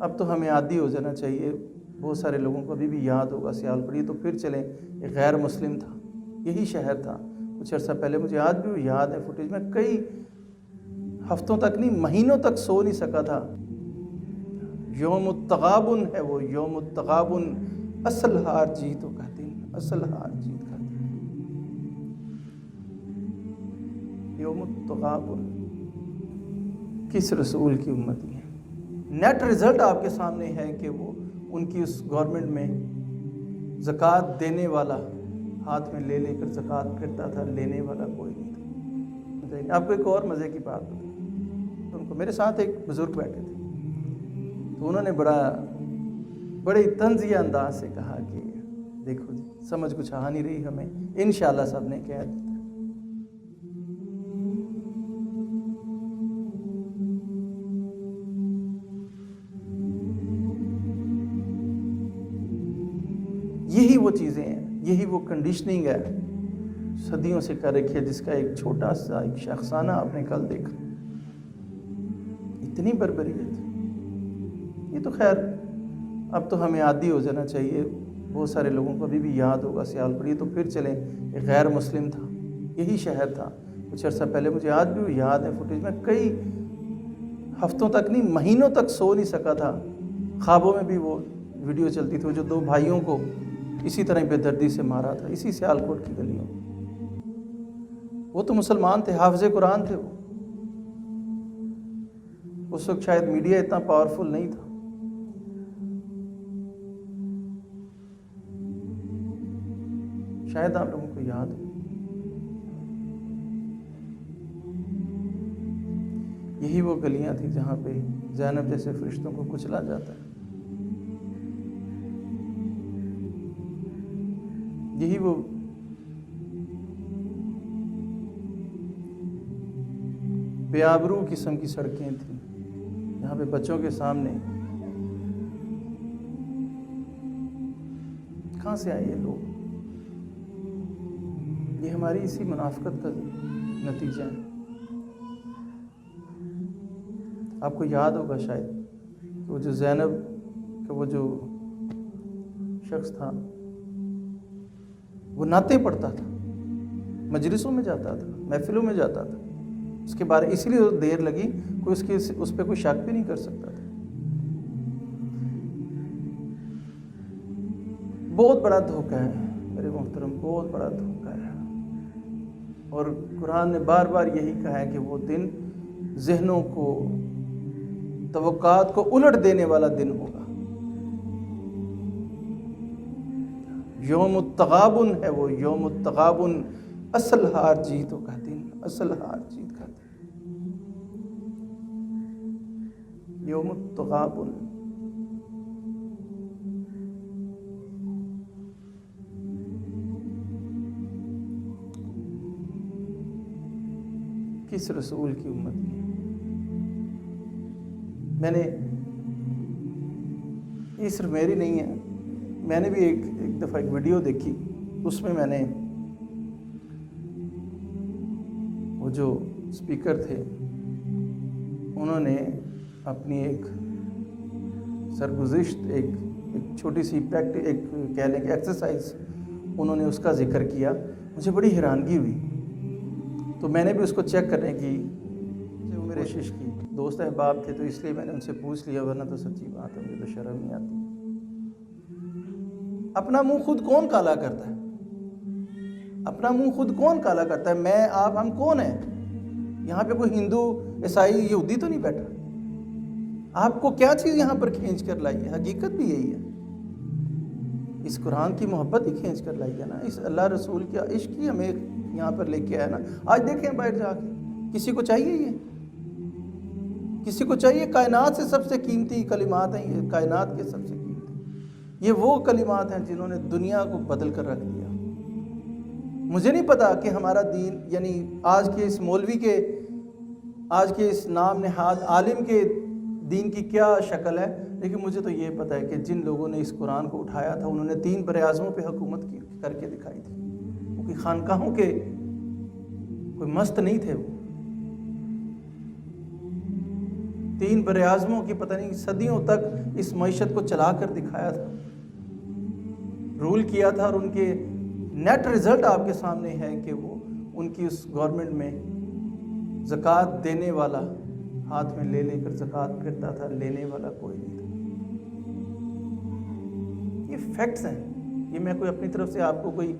اب تو ہمیں عادی ہو جانا چاہیے. بہت سارے لوگوں کو ابھی بھی یاد ہوگا سیالکوٹ. تو پھر چلیں, ایک غیر مسلم تھا, یہی شہر تھا. کچھ عرصہ پہلے مجھے آج بھی یاد ہے فوٹیج میں, کئی ہفتوں تک نہیں مہینوں تک سو نہیں سکا تھا. یوم التغابن ہے وہ, یوم التغابن, اصل ہار جیتوں کا دن, اصل ہار جیت کا دن. یوم التغابن کس رسول کی امتی ہے. نیٹ رزلٹ آپ کے سامنے ہے کہ وہ ان کی اس گورنمنٹ میں زکوٰۃ دینے والا ہاتھ میں لے کر زکوٰۃ کرتا تھا, لینے والا کوئی نہیں تھا. آپ کو ایک اور مزے کی بات بتائی. ان کو میرے ساتھ ایک بزرگ بیٹھے تھے, تو انہوں نے بڑے طنزیہ انداز سے کہا کہ دیکھو جی, سمجھ کچھ آ نہیں رہی ہمیں, انشاءاللہ سب نے کہہ دیتا. یہی وہ چیزیں ہیں, یہی وہ کنڈیشننگ ہے صدیوں سے کر رکھی ہے, جس کا ایک چھوٹا سا ایک شخصانہ آپ نے کل دیکھا. اتنی بربریت. یہ تو خیر اب تو ہمیں عادی ہو جانا چاہیے. بہت سارے لوگوں کو ابھی بھی یاد ہوگا سیالکوٹ. تو پھر چلیں, ایک غیر مسلم تھا, یہی شہر تھا. کچھ عرصہ پہلے مجھے آج بھی یاد ہے فوٹیج میں, کئی ہفتوں تک نہیں مہینوں تک سو نہیں سکا تھا. خوابوں میں بھی وہ ویڈیو چلتی تھی, جو 2 بھائیوں کو اسی طرح بے دردی سے مارا تھا, اسی سیالکوٹ کی گلیوں. وہ تو مسلمان تھے, حافظ قرآن تھے. وہ اس وقت شاید میڈیا اتنا پاورفل نہیں تھا. شاید آپ لوگوں کو یاد ہو. یہی وہ گلیاں تھیں جہاں پہ زینب جیسے فرشتوں کو کچلا جاتا ہے. یہی وہ بے آبرو قسم کی سڑکیں تھیں جہاں پہ بچوں کے سامنے کہاں سے آئے یہ لوگ. یہ ہماری اسی منافقت کا نتیجہ ہے. آپ کو یاد ہوگا شاید کہ وہ جو زینب کا وہ جو شخص تھا, وہ نعتیں پڑھتا تھا, مجلسوں میں جاتا تھا, محفلوں میں جاتا تھا. اس کے بارے اس لیے دیر لگی, کوئی اس پہ کوئی شک بھی نہیں کر سکتا تھا. بہت بڑا دھوکہ ہے میرے محترم, بہت بڑا دھوکہ ہے. اور قرآن نے بار بار یہی کہا ہے کہ وہ دن ذہنوں کو, توقعات کو الٹ دینے والا دن ہوگا. یوم التغابن ہے وہ, یوم التغابن, اصل ہار جیتوں کا دن, اصل ہار جیت کا دن. یوم التغابن. کس رسول کی امتی ہے. میں نے, یہ صرف میری نہیں ہے, میں نے بھی ایک دفعہ ایک ویڈیو دیکھی. اس میں نے وہ جو اسپیکر تھے انہوں نے اپنی ایک سرگزشت, ایک چھوٹی سی ایک کہہ لیں کہ ایکسرسائز انہوں نے اس کا ذکر کیا. مجھے بڑی حیرانگی ہوئی, تو میں نے بھی اس کو چیک کرنے کی کوشش کی. دوست احباب تھے تو اس لیے میں نے ان سے پوچھ لیا, ورنہ تو سچی بات ہے مجھے تو شرم نہیں آتی. اپنا منہ خود کون کالا کرتا ہے, اپنا منہ خود کون کالا کرتا ہے. میں, آپ, ہم کون ہیں یہاں پہ؟ کوئی ہندو, عیسائی, یہودی تو نہیں بیٹھا. آپ کو کیا چیز یہاں پر کھینچ کر لائی ہے؟ حقیقت بھی یہی ہے, اس قرآن کی محبت ہی کھینچ کر لائی ہے نا, اس اللہ رسول کا عشق ہی ہمیں یہاں پر لے کے آیا نا. آج دیکھیں باہر جا کے, کسی کو چاہیے یہ, کسی کو چاہیے؟ کائنات سے سب سے قیمتی کلمات ہیں یہ, کائنات کے سب سے قیمتی. یہ وہ کلمات ہیں جنہوں نے دنیا کو بدل کر رکھ دیا. مجھے نہیں پتا کہ ہمارا دین, یعنی آج کے اس مولوی کے, آج کے اس نام نہاد عالم کے دین کی کیا شکل ہے, لیکن مجھے تو یہ پتہ ہے کہ جن لوگوں نے اس قرآن کو اٹھایا تھا انہوں نے 3 براعظموں پہ حکومت کر کے دکھائی تھی. وہ کوئی خانقاہوں کے کوئی مست نہیں تھے. وہ 3 بر-اعظموں کی پتہ نہیں صدیوں تک اس معیشت کو چلا کر دکھایا تھا، رول کیا تھا، اور ان کے نیٹ رزلٹ آپ کے سامنے ہے کہ وہ ان کی اس گورنمنٹ میں زکوٰۃ دینے والا ہاتھ میں لے لے کر زکوٰۃ پھرتا تھا، لینے والا کوئی نہیں تھا۔ یہ فیکٹس ہیں، یہ میں کوئی اپنی طرف سے آپ کو کوئی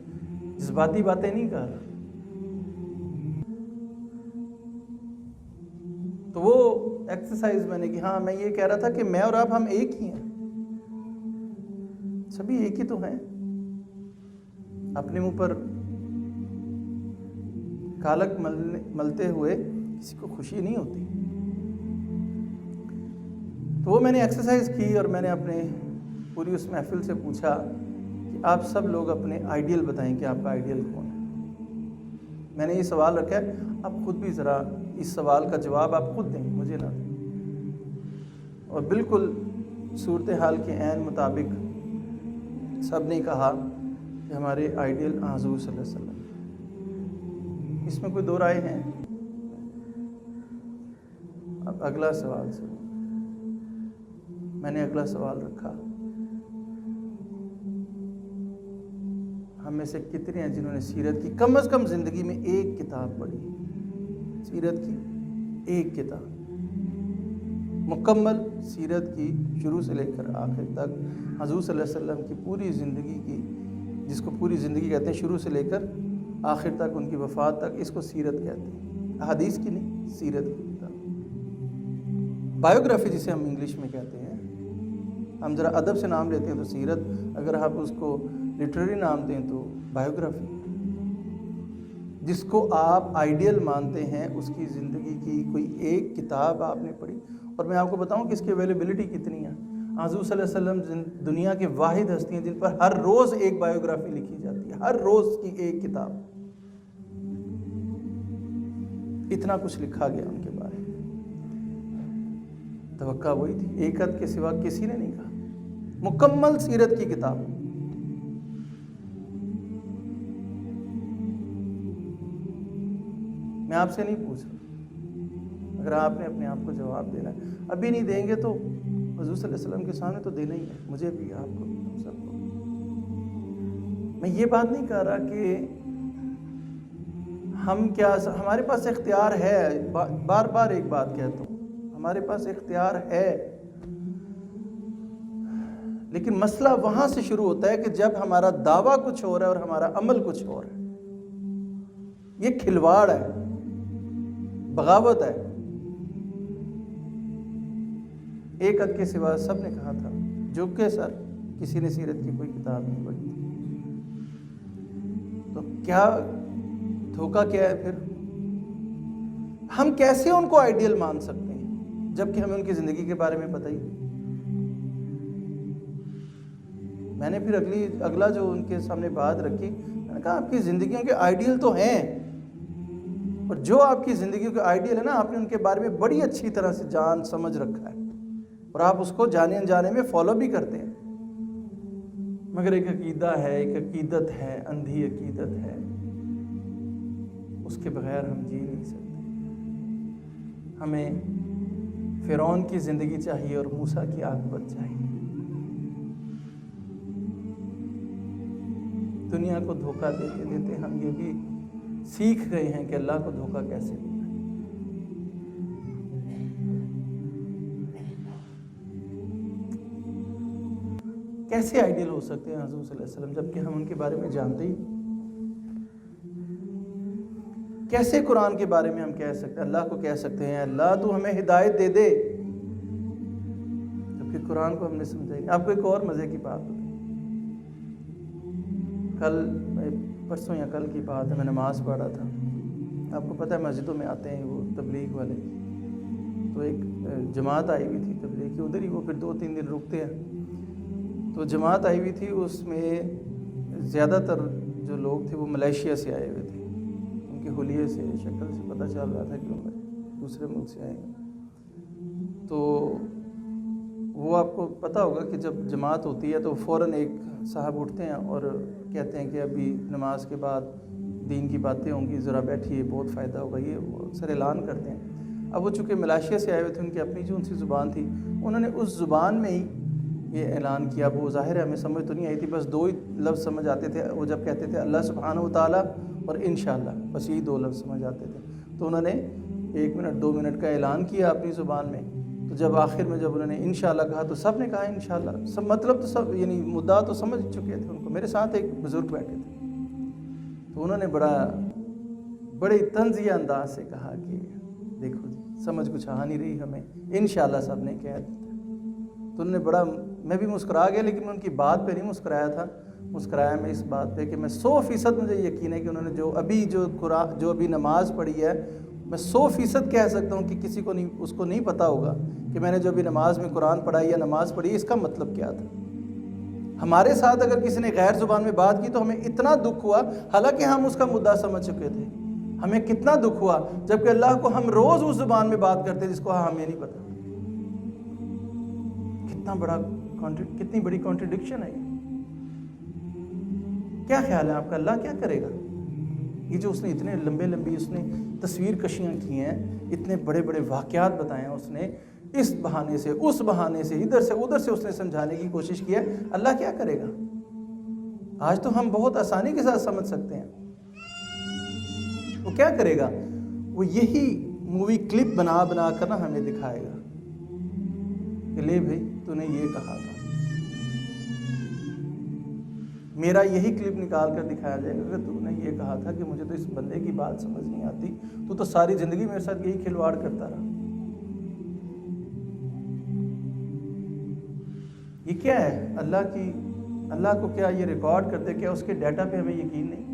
جذباتی باتیں نہیں کہہ رہا۔ تو وہ ایکسرسائز میں نے کی، ہاں میں یہ کہہ رہا تھا کہ میں اور آپ ہم ایک ہی ہیں، سبھی ایک ہی تو ہیں۔ اپنے منہ پر کالک ملتے ہوئے کسی کو خوشی نہیں ہوتی۔ تو وہ میں نے ایکسرسائز کی، اور میں نے اپنے پوری اس محفل سے پوچھا کہ آپ سب لوگ اپنے آئیڈیل بتائیں کہ آپ کا آئیڈیل کون ہے۔ میں نے یہ سوال رکھا ہے، آپ خود بھی ذرا اس سوال کا جواب آپ خود دیں، مجھے نہ دیں۔ اور بالکل صورتحال کے عین مطابق سب نے کہا کہ ہمارے آئیڈیل حضور صلی اللہ علیہ وسلم۔ اس میں کوئی دو رائے ہیں؟ اب اگلا سوال سنو۔ میں نے اگلا سوال رکھا، ہم میں سے کتنے ہیں جنہوں نے سیرت کی کم از کم زندگی میں ایک کتاب پڑھی؟ سیرت کی ایک کتاب، مکمل سیرت کی، شروع سے لے کر آخر تک حضور صلی اللہ علیہ وسلم کی پوری زندگی کی، جس کو پوری زندگی کہتے ہیں، شروع سے لے کر آخر تک، ان کی وفات تک، اس کو سیرت کہتے ہیں، احادیث کی نہیں، سیرت کی کتاب۔ بایوگرافی جسے ہم انگلش میں کہتے ہیں، ہم ذرا ادب سے نام لیتے ہیں تو سیرت، اگر آپ اس کو لٹریری نام دیں تو بایوگرافی۔ جس کو آپ آئیڈیل مانتے ہیں، اس کی زندگی کی کوئی ایک کتاب آپ نے پڑھی۔ اور میں آپ کو بتاؤں کہ اس کی اویلیبلٹی کتنی ہے۔ حضور صلی اللہ علیہ وسلم دنیا کے واحد ہستی ہیں جن پر ہر روز ایک بایوگرافی لکھی جاتی ہے، ہر روز کی ایک کتاب، اتنا کچھ لکھا گیا ان کے بارے میں۔ توقع وہی تھی، ایک عدد کے سوا کسی نے نہیں کہا، مکمل سیرت کی کتاب۔ میں آپ سے نہیں پوچھ رہا، اگر آپ نے اپنے آپ کو جواب دینا ہے، ابھی نہیں دیں گے تو حضور صلی اللہ علیہ وسلم کے سامنے تو دینا ہی ہے، مجھے بھی، آپ کو بھی، ہم سب کو۔ میں یہ بات نہیں کہہ رہا کہ ہم کیا، ہمارے پاس اختیار ہے، بار بار ایک بات کہتا ہوں، ہمارے پاس اختیار ہے، لیکن مسئلہ وہاں سے شروع ہوتا ہے کہ جب ہمارا دعویٰ کچھ اور ہے اور ہمارا عمل کچھ اور ہے۔ یہ کھلواڑ ہے، بغاوت ہے۔ ایک عدد کے سوا سب نے کہا تھا، جو کہ سر کسی نے سیرت کی کوئی کتاب نہیں پڑھی تھی۔ تو کیا دھوکہ کیا ہے پھر؟ ہم کیسے ان کو آئیڈیل مان سکتے ہیں جبکہ ہمیں ان کی زندگی کے بارے میں پتہ ہی نہیں؟ میں نے پھر اگلا جو ان کے سامنے بات رکھی، میں نے کہا آپ کی زندگیوں کے آئیڈیل تو ہیں، اور جو آپ کی زندگیوں کے آئیڈیل ہے نا، آپ نے ان کے بارے میں بڑی اچھی طرح سے جان سمجھ رکھا ہے، اور آپ اس کو جانے انجانے میں فالو بھی کرتے ہیں، مگر ایک عقیدہ ہے، ایک عقیدت ہے، اندھی عقیدت ہے، اس کے بغیر ہم جی نہیں سکتے۔ ہمیں فرعون کی زندگی چاہیے اور موسیٰ کی عاقبت چاہیے۔ دنیا کو دھوکہ دیتے دیتے ہم یہ بھی سیکھ گئے ہیں کہ اللہ کو دھوکہ کیسے دینا ہے۔ کیسے آئیڈیل ہو سکتے ہیں حضور صلی اللہ علیہ وسلم جبکہ ہم ان کے بارے میں جانتے ہی؟ کیسے قرآن کے بارے میں ہم کہہ سکتے ہیں، اللہ کو کہہ سکتے ہیں اللہ تو ہمیں ہدایت دے دے، جبکہ قرآن کو ہم نے سمجھا ہی نہیں۔ آپ کو ایک اور مزے کی بات بتائیں، پرسوں یا کل کی بات ہے، میں نماز پڑھ رہا تھا۔ آپ کو پتہ ہے مسجدوں میں آتے ہیں وہ تبلیغ والے، تو ایک جماعت آئی ہوئی تھی تبلیغ کی، ادھر ہی وہ پھر 2-3 دن رکتے ہیں۔ تو جماعت آئی ہوئی تھی، اس میں زیادہ تر جو لوگ تھے وہ ملیشیا سے آئے ہوئے تھے، ان کے حلیے سے، شکل سے پتہ چل رہا تھا کہ وہ دوسرے ملک سے آئے ہیں۔ تو وہ آپ کو پتہ ہوگا کہ جب جماعت ہوتی ہے تو فوراً ایک صاحب اٹھتے ہیں اور کہتے ہیں کہ ابھی نماز کے بعد دین کی باتیں ہوں گی، ذرا بیٹھیے، بہت فائدہ ہوگا، یہ وہ اکثر اعلان کرتے ہیں۔ اب وہ چونکہ ملائیشیا سے آئے ہوئے تھے، ان کی اپنی جو ان سی زبان تھی، انہوں نے اس زبان میں ہی یہ اعلان کیا. وہ ظاہر ہے ہمیں سمجھ تو نہیں آئی تھی، بس 2 ہی لفظ سمجھ آتے تھے. وہ جب کہتے تھے اللہ سبحانہ و تعالیٰ اور انشاءاللہ، بس یہی 2 لفظ سمجھ آتے تھے. تو انہوں نے 1 منٹ 2 منٹ کا اعلان کیا اپنی زبان میں. تو جب آخر میں جب انہوں نے انشاءاللہ کہا تو سب نے کہا انشاءاللہ. سب مطلب تو سب یعنی مدعا تو سمجھ چکے تھے ان کو. میرے ساتھ ایک بزرگ بیٹھے تھے، تو انہوں نے بڑے طنزیہ انداز سے کہا کہ دیکھو جی سمجھ کچھ آ نہیں رہی ہمیں، انشاءاللہ سب نے کہہ دیا. تو انہوں نے میں بھی مسکرا گیا، لیکن میں ان کی بات پہ نہیں مسکرایا تھا. مسکرایا میں اس بات پہ کہ میں 100% مجھے یقین ہے کہ انہوں نے جو ابھی نماز پڑھی ہے، میں 100% کہہ سکتا ہوں کہ کسی کو نہیں، اس کو نہیں پتہ ہوگا کہ میں نے جو ابھی نماز میں قرآن پڑھائی یا نماز پڑھی اس کا مطلب کیا تھا. ہمارے ساتھ اگر کسی نے غیر زبان میں بات کی تو ہمیں اتنا دکھ ہوا، حالانکہ ہم اس کا مدعا سمجھ چکے تھے. ہمیں کتنا دکھ ہوا جبکہ اللہ کو ہم روز اس زبان میں بات کرتے جس کو ہمیں نہیں پتا. کتنی بڑی کانٹرڈکشن ہے. کیا خیال ہے آپ کا، اللہ کیا کرے گا؟ یہ جو اس نے اتنے لمبی اس نے تصویر کشیاں کی ہیں، اتنے بڑے واقعات بتائے ہیں اس نے، اس بہانے سے اس بہانے سے ادھر سے ادھر سے اس نے سمجھانے کی کوشش کی ہے. اللہ کیا کرے گا؟ آج تو ہم بہت آسانی کے ساتھ سمجھ سکتے ہیں. وہ کیا کرے گا؟ وہ یہی مووی کلپ بنا کر نا ہمیں دکھائے گا کہ لے بھائی تو نے یہ کہا تھا. میرا یہی کلپ نکال کر دکھایا جائے گا کہ تو نے یہ کہا تھا کہ مجھے تو اس بندے کی بات سمجھ نہیں آتی، تو ساری زندگی میرے ساتھ یہی کھلواڑ کرتا رہا. یہ کیا ہے؟ اللہ کو کیا یہ ریکارڈ کرتے؟ کیا اس کے ڈیٹا پہ ہمیں یقین نہیں؟